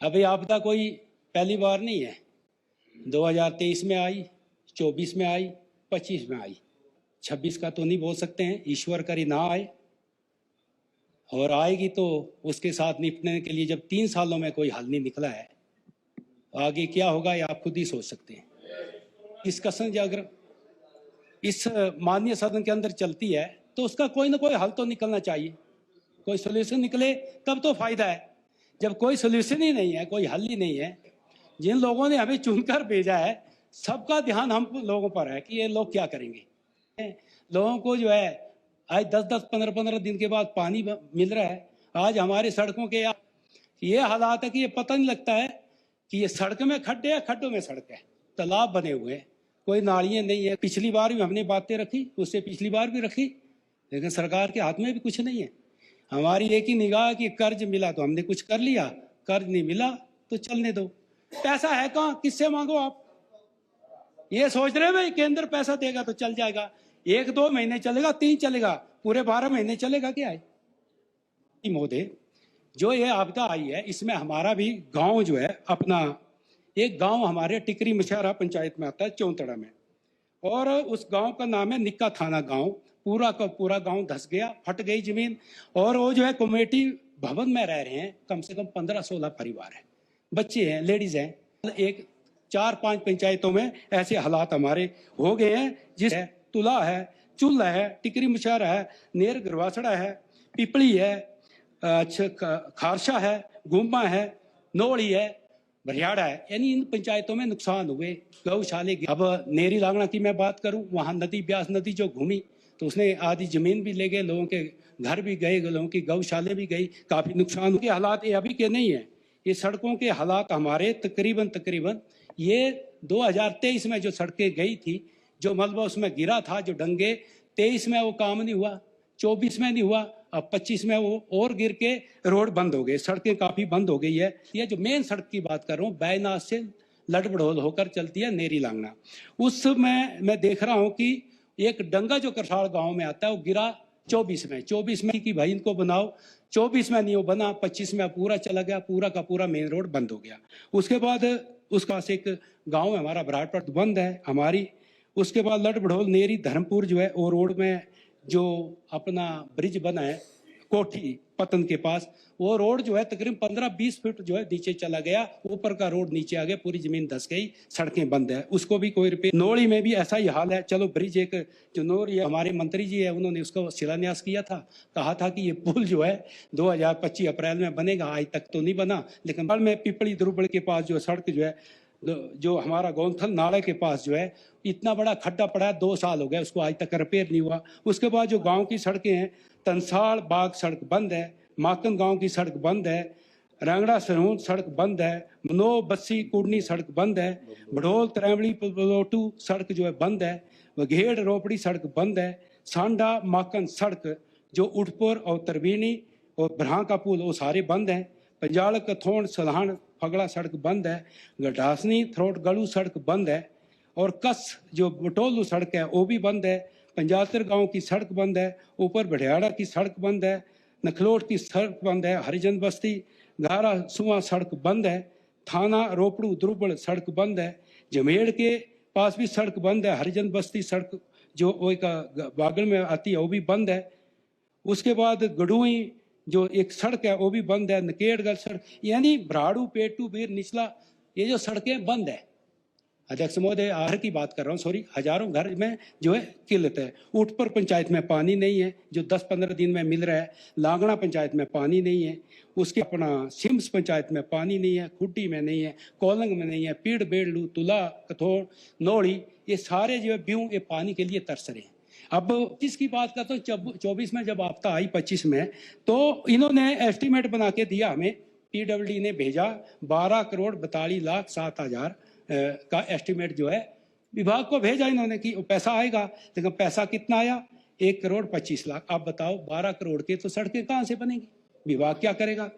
अभी आपदा कोई पहली बार नहीं है। 2023 में आई, 24 में आई, 25 में आई, 26 का तो नहीं बोल सकते हैं, ईश्वर करे ना आए, और आएगी तो उसके साथ निपटने के लिए जब 3 सालों में कोई हल नहीं निकला है, आगे क्या होगा ये आप खुद ही सोच सकते हैं। डिस्कशन अगर इस माननीय सदन के अंदर चलती है तो उसका कोई ना कोई हल तो निकलना चाहिए, कोई सोल्यूशन निकले तब तो फायदा है। जब कोई सोल्यूशन ही नहीं है, कोई हल ही नहीं है, जिन लोगों ने हमें चुनकर भेजा है सबका ध्यान हम लोगों पर है कि ये लोग क्या करेंगे। लोगों को जो है आज 10-10, 15-15 दिन के बाद पानी मिल रहा है। आज हमारे सड़कों के ये हालात है कि ये पता नहीं लगता है कि ये सड़क में खड्डे है, खड्डों में सड़क है, तालाब बने हुए हैं, कोई नालियाँ नहीं है। पिछली बार भी हमने बातें रखी, उससे पिछली बार भी रखी, लेकिन सरकार के हाथ में भी कुछ नहीं है। हमारी एक ही निगाह कि कर्ज मिला तो हमने कुछ कर लिया, कर्ज नहीं मिला तो चलने दो। पैसा है कहाँ, किससे मांगो आप? ये सोच रहे हैं भाई केंद्र पैसा देगा तो चल जाएगा, 1-2 महीने चलेगा, 3 चलेगा, पूरे 12 महीने चलेगा क्या है? मोदी जो ये आपदा आई है इसमें हमारा भी गांव जो है अपना, एक गांव हमारे टिकरी मछारा पंचायत में आता है चौंतड़ा में, और उस गांव का नाम है निक्का थाना गांव। पूरा का पूरा गांव धस गया, फट गई जमीन, और वो जो है कमेटी भवन में रह रहे हैं कम से कम 15-16 परिवार है, बच्चे हैं, लेडीज हैं। एक 4-5 पंचायतों में ऐसे हालात हमारे हो गए हैं, जिस तुला है, चूल्हा है, टिकरी मछारा है, नेर गरवासड़ा है, पिपली है, खारसा है, गुम्बा है, नोड़ी है, भरियाड़ा है, यानी इन पंचायतों में नुकसान हुए। गौशाले अब नेरी लांगड़ा की मैं बात करूं, वहां नदी, ब्यास नदी जो घूमी तो उसने आधी जमीन भी ले गए, लोगों के घर भी गए, लोगों की गौशाले भी गई, काफी नुकसान के हालात ये अभी के नहीं है। ये सड़कों के हालात हमारे तकरीबन ये 2023 में जो सड़कें गई थी, जो मलबा उसमें गिरा था, जो डंगे, 23 में वो काम नहीं हुआ, 24 में नहीं हुआ, अब 25 में वो और गिर के रोड बंद हो गए, सड़कें काफी बंद हो गई है। ये जो मेन सड़क की बात कर रहा हूँ, बैनाथ से लड़बड़ोल होकर चलती है नेरी लांगना, उसमें मैं देख रहा हूँ कि एक डंगा जो करसाड़ गांव में आता है वो गिरा 24 में कि भाई इनको बनाओ, 24 में नहीं वो बना, 25 में पूरा चला गया, पूरा का पूरा मेन रोड बंद हो गया। उसके बाद उसका से एक गांव है हमारा बराड़पट बंद है हमारी। उसके बाद लड़बड़ोल नेरी धर्मपुर जो है वो रोड में जो अपना ब्रिज बना है कोठी पतन के पास, वो रोड जो है तकरीबन 15-20 फीट जो है नीचे चला गया, ऊपर का रोड नीचे आ गया, पूरी जमीन धस गई, सड़कें बंद है, उसको भी कोई रिपेयर। नोड़ी में भी ऐसा ही हाल है। चलो ब्रिज एक जो नोरी है, हमारे मंत्री जी है, उन्होंने उसको शिलान्यास किया था, कहा था कि ये पुल जो है 2025 अप्रैल में बनेगा, आज तक तो नहीं बना। लेकिन बल में पिपली दुर्बड़ के पास जो सड़क जो है, जो हमारा गौंथल नाले के पास जो है इतना बड़ा खड्डा पड़ा है, 2 साल हो गए, उसको आज तक रिपेयर नहीं हुआ। उसके बाद जो गांव की सड़कें हैं, तनसाड़ बाग सड़क बंद है, माकन गांव की सड़क बंद है, रांगड़ा सरहून सड़क बंद है, मनोह बस्सी कुड़नी सड़क बंद है, भड़ोल त्रैवड़ी पलोटू सड़क जो है बंद है, वघेड़ रोपड़ी सड़क बंद है, सांडा माकन सड़क जो उठपुर और तरबीनी और ब्रहा का पुल वो सारे बंद हैं। पंजाल कथोण सलाहन फगड़ा सड़क बंद है, गटासनी थ्रोट गलू सड़क बंद है, और कस जो बटोलू सड़क है वो भी बंद है। पंजातर गांव की सड़क बंद है, ऊपर भड़ियाड़ा की सड़क बंद है, नखलोट की सड़क बंद है, हरिजन बस्ती गारा सुआ सड़क बंद है, थाना रोपड़ू द्रुबड़ सड़क बंद है, जमेड़ के पास भी सड़क बंद है, हरिजन बस्ती सड़क जो वो बागल में आती है वो भी बंद है। उसके बाद गडुई जो एक सड़क है वो भी बंद है, नकेड़गढ़ सड़क, यानी भराड़ू पेटू बीर निचला ये जो सड़कें बंद है। अध्यक्ष महोदय आहर की बात कर रहा हूँ, सॉरी, हजारों घर में जो है किल्लत है। ऊटपुर पंचायत में पानी नहीं है जो 10-15 दिन में मिल रहा है, लांगड़ा पंचायत में पानी नहीं है, उसके अपना सिम्स पंचायत में पानी नहीं है, खुड्डी में नहीं है, कोलंग में नहीं है, पीड़ बेड़लू तुला कथोड़ नोड़ी ये सारे जो है ब्यूं ये पानी के लिए तरस रहे हैं। अब 25 की बात करता हूँ, 24 में जब आपदा आई 25 में, तो इन्होंने एस्टीमेट बना के दिया हमें, PWD ने भेजा 12,42,07,000 का एस्टीमेट जो है विभाग को भेजा इन्होंने कि पैसा आएगा, लेकिन पैसा कितना आया? 1,25,00,000। आप बताओ 12 करोड़ के तो सड़कें कहाँ से बनेगी? विभाग क्या करेगा?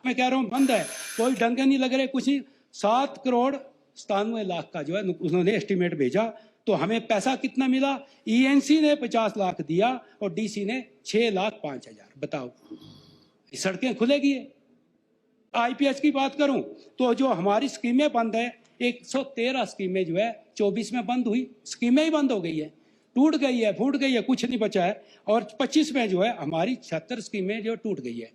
मैं कह रहा हूँ बंद है, कोई डंगे नहीं लग रहे, कुछ नहीं। 7,97,00,000 का जो है उन्होंने एस्टीमेट भेजा, तो हमें पैसा कितना मिला? ENC ने 50 लाख दिया और DC ने 6,05,000। बताओ सड़कें खुलेगी? आईपीएच की बात करूं तो जो हमारी स्कीमें बंद है, 113 स्कीमें जो है 24 में बंद हुई, स्कीमें ही बंद हो गई है, टूट गई है, फूट गई है, कुछ नहीं बचा है। और 25 में जो है हमारी 76 स्कीमें जो टूट गई है।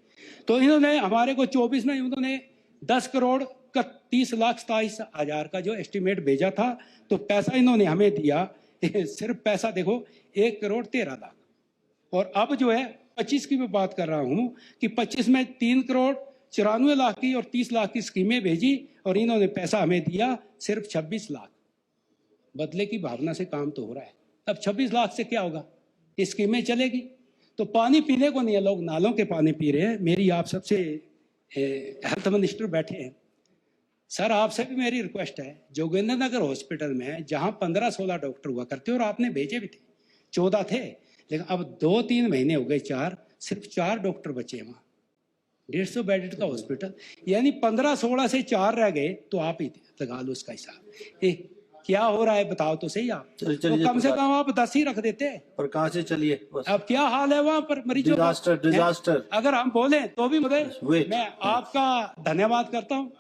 तो इन्होंने हमारे को 24 में इन्होंने 10 करोड़ 30,27,000 का जो एस्टिमेट भेजा था, तो पैसा इन्होंने हमें दिया सिर्फ पैसा देखो 1,13,00,000। और अब जो है 25 की मैं बात कर रहा हूं कि 25 में 3,94,00,000 की और 30 लाख की स्कीमें भेजी और इन्होंने पैसा हमें दिया सिर्फ 26 लाख। बदले की भावना से काम तो हो रहा है। अब 26 लाख से क्या होगा? ये स्कीमें चलेगी तो पानी पीने को नहीं है, लोग नालों के पानी पी रहे हैं। मेरी आप सबसे हेल्थ मिनिस्टर बैठे हैं सर, आपसे भी मेरी रिक्वेस्ट है, जोगिंद्र नगर हॉस्पिटल में जहां 15-16 डॉक्टर हुआ करते और आपने भेजे भी थे, 14 थे, लेकिन अब 2-3 महीने हो गए, सिर्फ 4 डॉक्टर बचे वहां। 150 बेड का हॉस्पिटल, यानी 15-16 से 4 रह गए, तो आप ही लगा लो उसका हिसाब। क्या हो रहा है बताओ तो सही आप। तो कम से कम आप 10 ही रख देते। पर कहां से चलिए, अब क्या हाल है वहां पर मरीजों का। डिजास्टर। अगर हम बोले तो भी मैं आपका धन्यवाद करता हूँ।